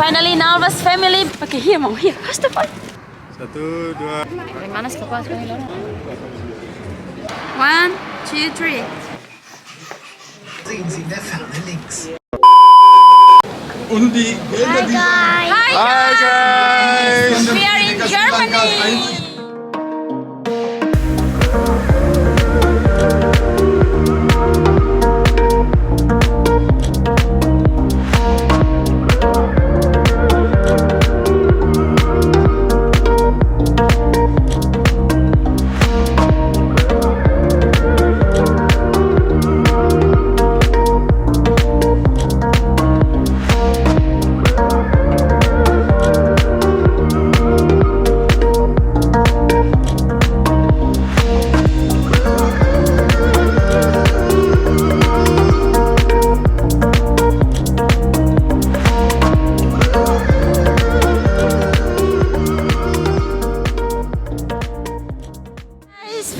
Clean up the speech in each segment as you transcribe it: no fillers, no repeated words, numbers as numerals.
Finally now was family. Okay, here mom, here. First of all. 1, 2. Dari mana sekolah family? 1, 2, 3. Sehen Sie der Ferne links. Und die Hi guys. Hi guys. We are in Germany.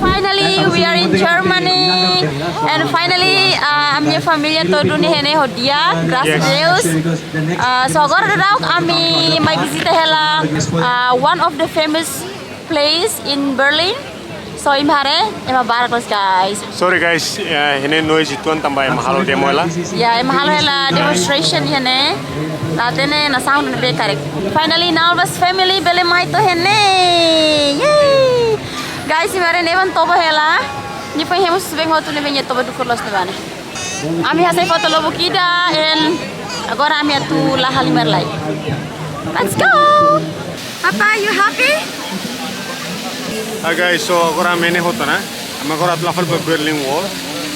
Finally, we are in Germany, and finally, minha família toda uni hene hodia, graças a Deus. So agora my visita ela one of the famous place in Berlin. So im hare, barak guys. Sorry guys, ini noise ituan tambah mahalo demo lah. Ya, mahalo ela demonstration hene. Latene na sound be correct. Finally now was family bele mai to hene. Yay! Guys, imare nevan toba hela. Ni foi hemos subeng hotu ne venha toba do corlos ne bane. Ami hasai foto lobo kida and agora ami atu la halimer lai. Let's go. Papa, you happy? Hi guys, so agora mene hoto na. Ama agora atla fal Berlin wall.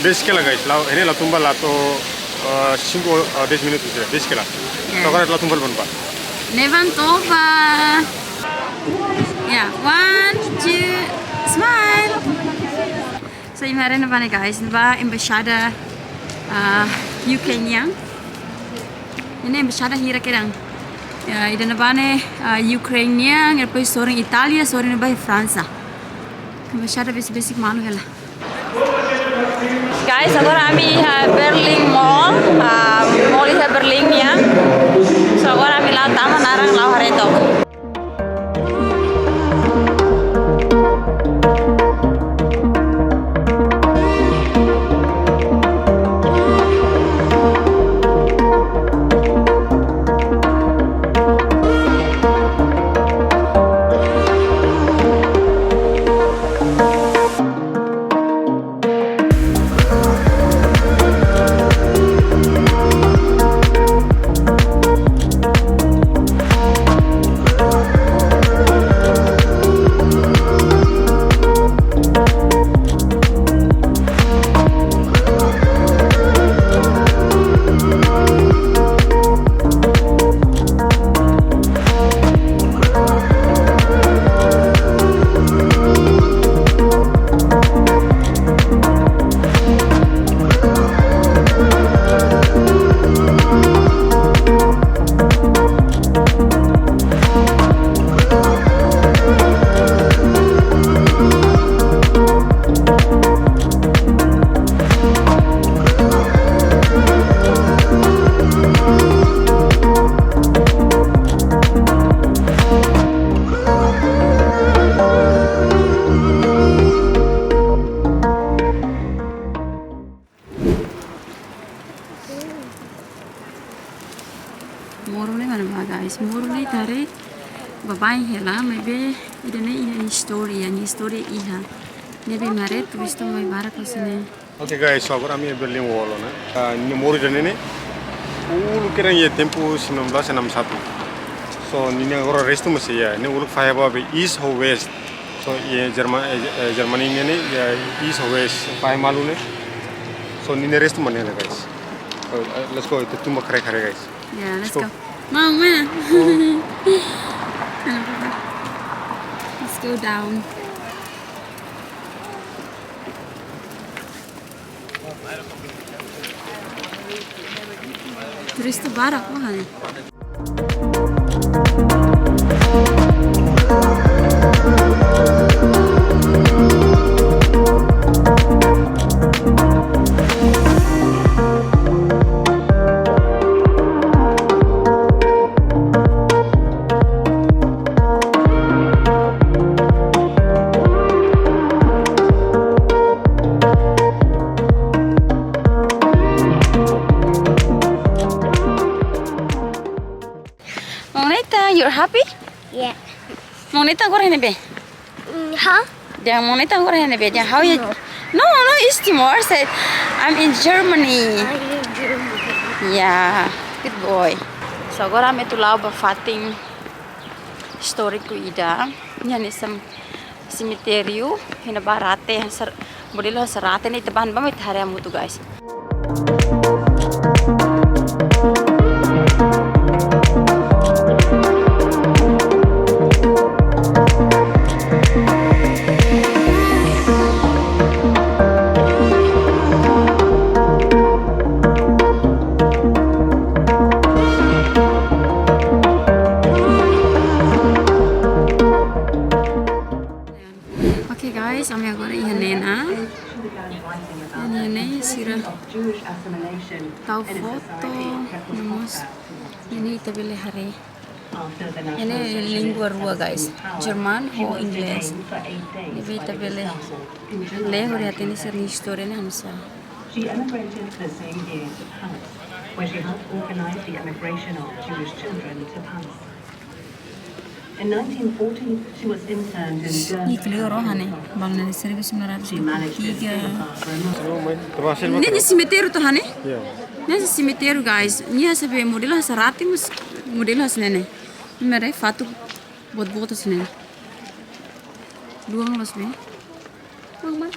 Deskela guys, la ini la tumba la to 5-10 minutos ya. Deskela. So agora atla tumba bonpa. Nevan toba. Yeah, 1, 2. Smile! So imare na bane guys, na embaixada Ukrainian. Ini embaixada hira kerang. Ida na bane Ukrainian, depois sorang Italia, sorang na ba França. Embaixada basic malu hela. Guys, agora ami Berlin Mall. Mall is Berlin ya. So agora ami la tama narang la hare to. guys, murni tare babai hela maybe idane ina estoria iha nebe mare turisto mai barak lasine. Okay guys, so agora ami Berlin wall na ni moru jane ne ulu kira ye tempo 1961. So ni agora resto masih ya ne ulu faya ba east or west. So ye Germany ne east or west faya malu ne. So ni resto mana guys. So let's go itu tumba kare guys. Yeah, let's go. Mama. Let's go down. Turisto barak ohin. Moneta, you're happy? Yeah. Moneta gore nebe. Huh? Yeah, moneta gore nebe. Yeah, how you? No, it's Timor. Said I'm in Germany. Yeah, good boy. So agora me tu lau ba fatin estorico ida. Yani sam cemitério hina barate modelo sarate ni taban ba met hare amu tu guys. Okay guys, kami agora ihanena. Ini sira. Tahu foto, namus. Ini bele hare. Ini lingua rua guys. Jerman ho English. Ini bele. Lehor ya ini sir historia ni hanesan. She emigrated for the same year to Paris, where she helped organize the emigration of Jewish children to Paris. In 1940, she was interned in Ini kelihatan orang hane. Balnya di 1903. She managed to escape her from Ini cemitério tu hane? Yeah. Ini cemitério guys. Ini sabe modelo sarati mus modelo asne. Mere fatu bot asne. Dua ngelos be. Mama.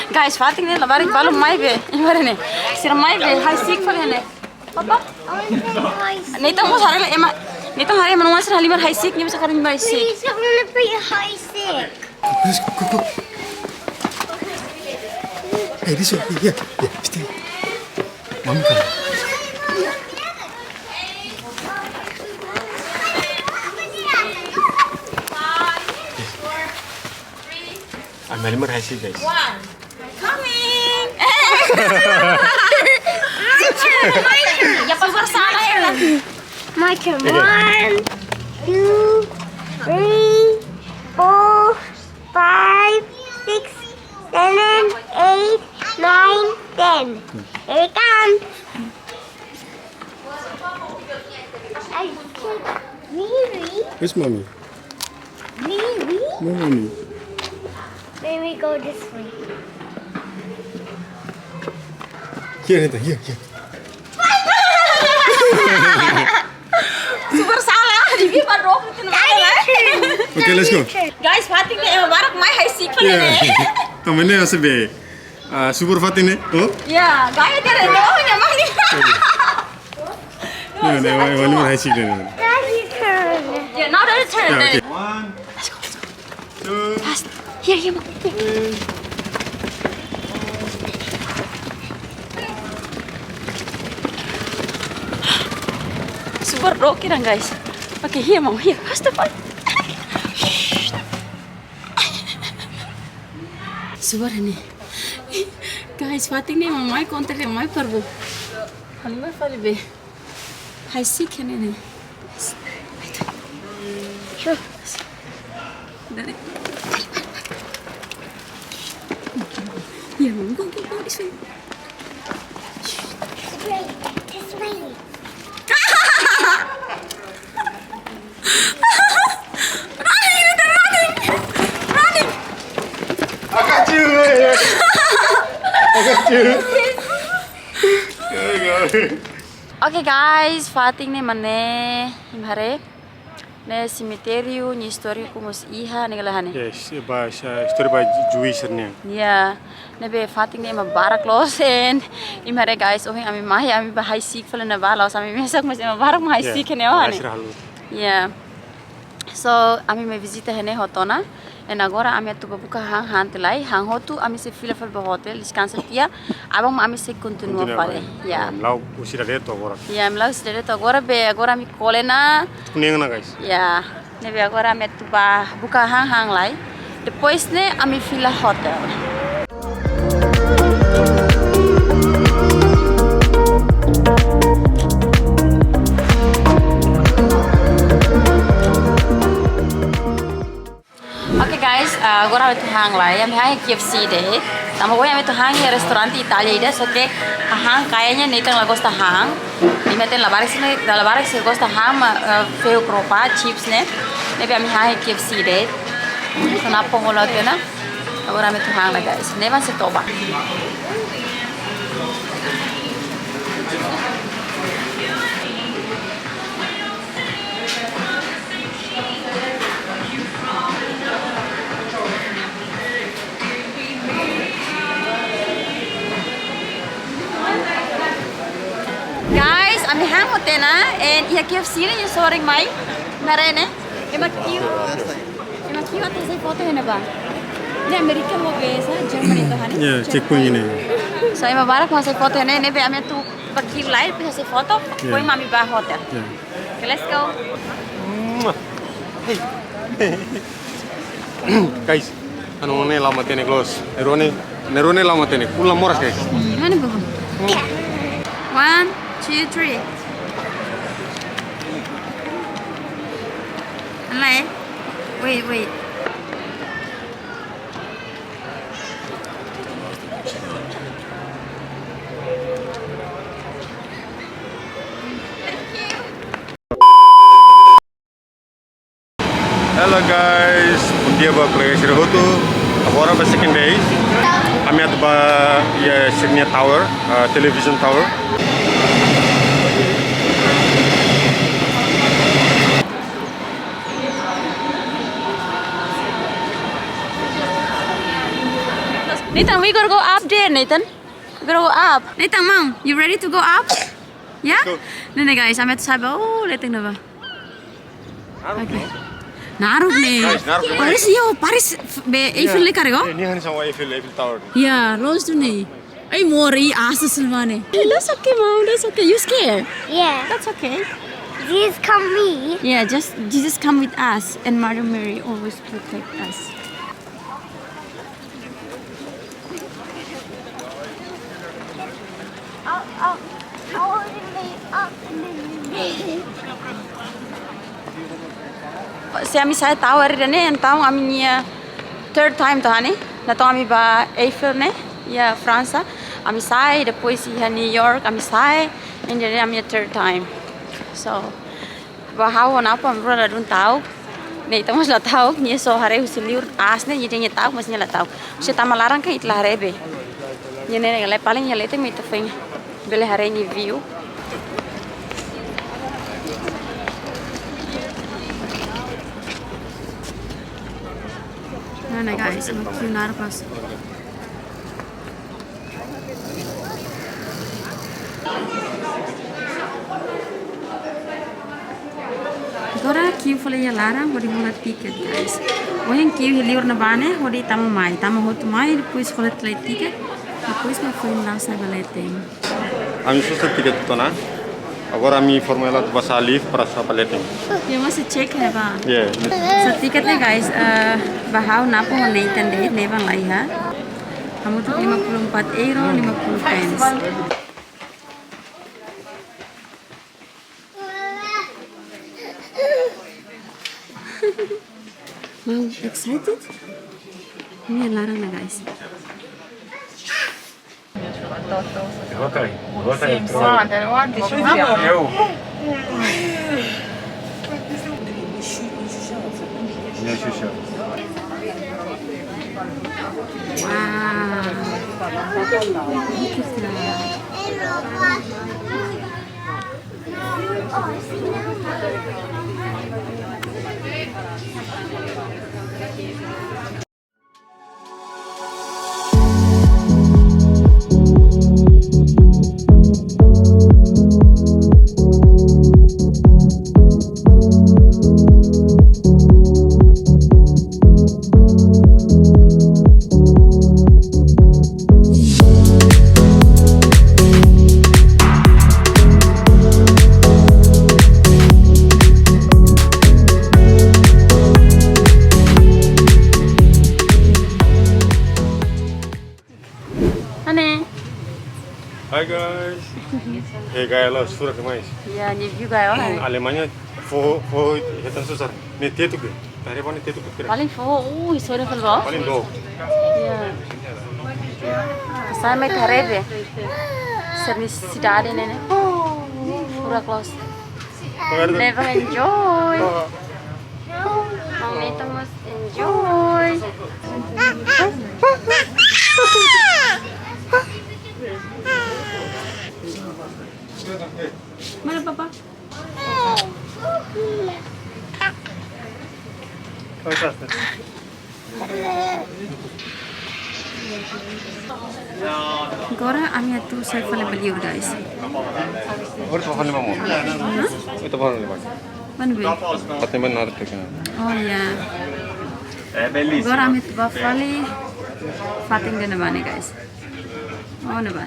Guys, fatin ni labarik balu mai be. Imare ne. Sira mai be hai sik fale ne. Papa? Nita mo sare le ema. Nita hare manuan sira halimar hai sik ni bisa karin mai sik. Please, I'm gonna be high sick. Let's go. Hey, this one. Yeah. Stay. Mama come. I'm Malimar High School, guys. Coming. My turn. Ya pasar sana ya. My turn. 1, 2, 3, 4, 5, 6, 7, 8, 9, 10. Here it comes. Really? Where's mommy? Really? No, mommy. Maybe we go this way. Here, Nita. Here. Super salah. Di padrok itu namanya. Okay, let's go. Guys, fatin ni barak mai hai sik fale ne. तो मैंने ऐसे बे सुपर फातिन है ओ Ya, gaya dia dah oh nyamang ni. नहीं वाली में हाई सीख लेने That's your turn. Yeah, now that's turn. okay 1 2 Fast. Here, Mom. Super rocky lang guys. Okay, here Mom, here. Faster, fast. Super ini. Guys, fatin ni mamai kontente mamai perbu. Halimar fali be. Hai sik ini. Sure. Dari. Here Mom, go this way. This way. Okay guys, fatin ni mana hare ne cemitério ni estorico mus iha negalahane. Yes, story by Jewish ne. Ya, nebe fatin ne ma barak losen. Imare guys, ohin ami mahi ami bahai sik fala na balos ami mesak mas ma barak mahai sik ne wahane. Ya. So ami me visita hene hotona. En agora ami tu buka hang telai hang hotu ami se fila fal hotel descansa tia abang ami se continua fale. Ya. Lau cidade to agora. Ya, lau cidade to agora ami kolena. Kuneng na guys. Ya, nebe agora ami tu buka hang lai. Depois ne ami fila hotel. Guys, agora eu hang lá, eu hang KFC deh. Tamo goi eu hang ya restoran Italia ida, so que hang kayaknya nitang la gosta hang. Ni meten la barak se gosta hang feu kropa chips ne. Nebe ami hang KFC deh. So na pongola tena. Agora eu hang lá guys. Neva se toba. Guys, ami hang hotena and ia KFC ni soring mai. Nare ne. Ema kiu atas sai foto hena ba. Ni Amerika mo besa Germany to hani. Yeah, checkpoint ni. So ema barak mo sai foto hena ne be ami tu bakir lai bisa sai foto. Koi mami ba hotel. Okay, let's go. Guys, anu ne lama tene close. Nerone lama tene. Pula moras guys. Mana bu? 1, 2, 3. Alay. Wait. Hello guys, dia ba kolega sira hotu. Agora ba second day. Kami at ba ya Sydney Tower, television tower. Nathan, we gotta go up there, Nathan. We gotta go up. Nathan, Mom, you ready to go up? Yeah? Nene guys, I'm at Saba. Oh, letting na ba? Okay. Naruh nih. Paris yo, Paris be Eiffel le karego? Ni hani sama Eiffel Tower. Yeah, close to nih. Ay mori asa silmane. That's okay, Mom. That's okay. You scared? Yeah. That's okay. Jesus come me. Yeah, just Jesus come with us, and Mother Mary always protect us. Se ami saya tahu hari ini, tahu ami third time tuh hani, na tahu ami ba Eiffel ne, ya Fransa, ami saya, depois ya New York, ami saya, and jadi ami third time. So, bahau napa ami berada dun tahu, ne itu mas lah tahu, ni so hare usiliur asne, jadi ni tahu masnya lah tahu. Se tamalarang kan itlah hare be, ni ne galai paling ya lete mi tu feng, bele hare ni view. Nah guys, makin narpas. Agora queue falei ya larang, hodi mula tiket guys. Ohin queue hiliur na bane, hodi tamo hotu mai, depois falei tlai tiket, depois me foi na sa baleting. Ami susah tiket tu na. Agora ami formula tu basa live para sa baleting. Ya masih check ya ba? Yeah. So tiketnya guys, bahau napo Nathan deit nevan lai ha. Kamu tuh 54 euro 50 pence. Mau excited? Ini larang na guys. gaya lo surat mais. Ya, ni juga ya. Alemanya fo hitam susah. Nih tetuk deh. Dari mana tetuk kira? Paling fo, sore kalau. Paling do. Ya. Saya mai hare deh. Serni cidade nene. Pura close. Never enjoy. Mommy must enjoy. Mana papa? Agora a minha tu sai fala beli guys. Agora tu fala mau. Itu fala mau. Mana be? Patne benar tu kan. Oh ya. Agora a minha tu vai fali fatin de nebe guys. Oh nebe.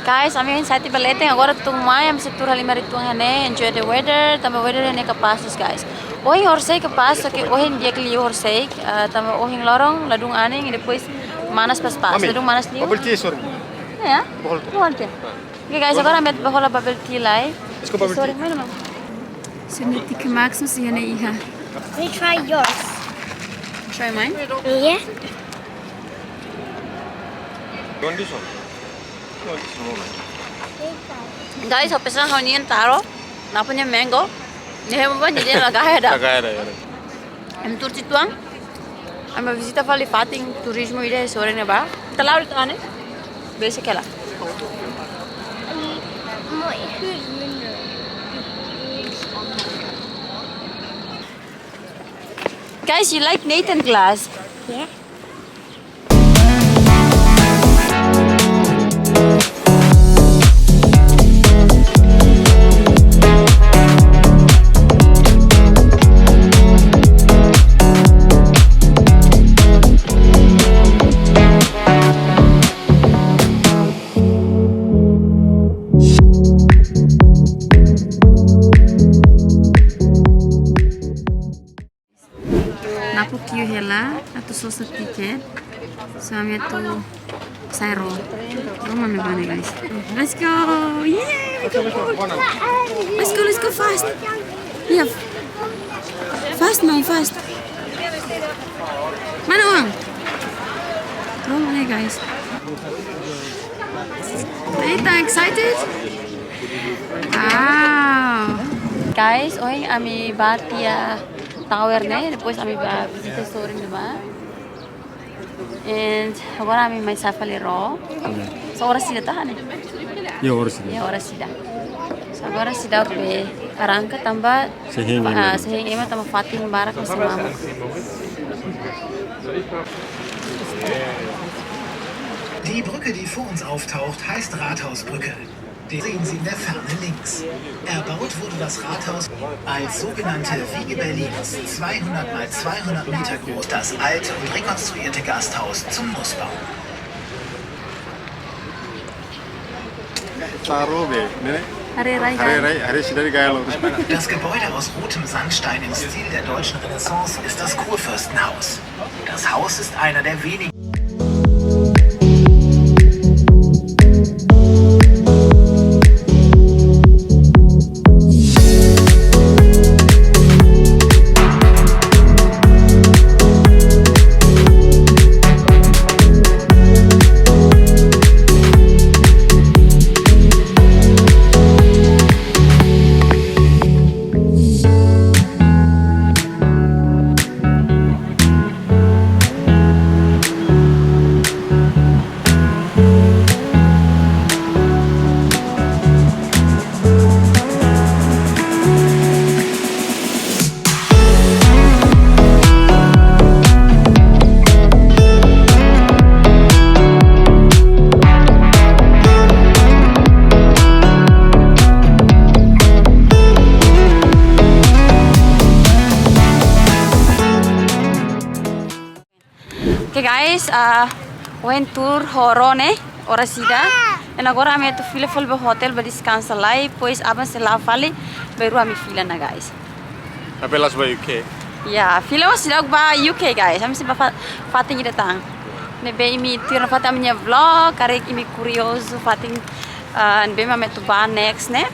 Guys, kami sa iti balete agora tumay am setur halimari tuang hane enjoy the weather, tama weather hane kapasos guys. Ohin horsei kapas ke ohin dia kli horsei, tama ohin lorong ladung aning depois manas pas ladung manas liu. Bubble tea sorry. Ya? Bubble tea. Okay guys, agora met bahola bubble tea lai. Isko bubble tea. Sorry, mana mam? Sini tik max si hane iha. We try yours. Try mine? Yeah. Don't this one. No, this one. Guys, pesan honian taro. Na punya mango. Ni hemo ba jadi lagay ada. Lagay ada. Em turci tuang. Am visita fali fatin turismo ide sore ne ba. Talaw ito ane. Bese kala. Guys, you like Nathan glass? Yeah. Napo kiu hela atau sosa tiket. Sama tu sairo. Roma me bane guys. Let's go. Yeah. Let's go fast. Yeah. Fast man, fast. Mana uang? Roma nih guys. Kita excited? Wow. Guys, ohin ami batia tower ne, depois ami visita story neba. And agora ami mai safali ro. So ora sida ta ne. Ya harus ini. Ya ora sida. So agora sida pe arranca tamba Sehing ema tamba fatin barak sa mama. Die Brücke, die vor uns auftaucht, heißt Rathausbrücke. Die sehen Sie in der Ferne links. Erbaut wurde das Rathaus als sogenannte Wiege Berlins, 200 mal 200 Meter groß, das alte und rekonstruierte Gasthaus zum Nussbau. Taruh be, ne? Hare cidade gaya lo. Das Gebäude aus rotem Sandstein im Stil der deutschen Renaissance ist das Kurfürstenhaus. Das Haus ist einer der wenigen Ok guys, ohin tour horone, ora sida. E agora ame tu fila full hotel ba descansa lá e depois abans lá fali, baru ame fila na guys. Apelas ba UK? Ya, fila was sidak ba UK guys. Ame siba fatin datang. Nebe imi tira fatin amnya vlog, karek imi curioso fatin nebe ame tu ba next ne.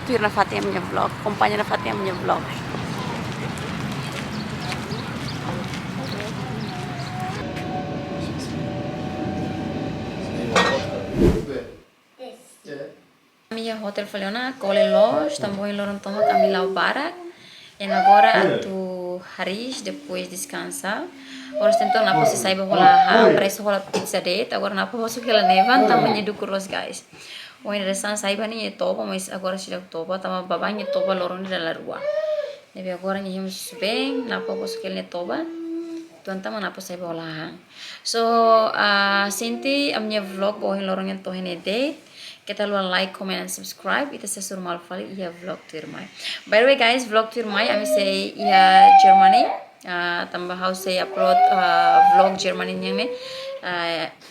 Tira fatin amnya vlog, kompanya na fatin amnya vlog. Minha hotel faliona cole los, também loram toma camila o barak. E agora tu haris depois descansa. Ora tentou na posse saiba rola preço rola pizza deit. Agora na posse que ela nevan também do curros guys. O interesante saiba ni toba, mas agora se toba, tama babanya toba loron de la rua. Nebe agora ni hemos bem na posse que ele toba. Tuan tama na posse saiba rola. So senti amnya vlog ohin lorong yang tohen deit. Kita luar like, comment, and subscribe. Itu saya suruh mal fali iya vlog tour mai. By the way guys, vlog tour mai kami say iya Germany. Tambah house saya upload vlog Germany yang ne.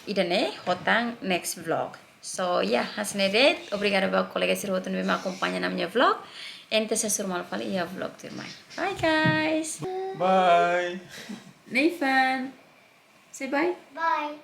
Ida ne hotang next vlog. So yeah, hasne deit. Obrigada ba kolega sirhoto me acompanha na minha vlog. Ente saya suruh mal fali iya vlog tour mai. Bye guys. Bye. Nathan, say bye. Bye.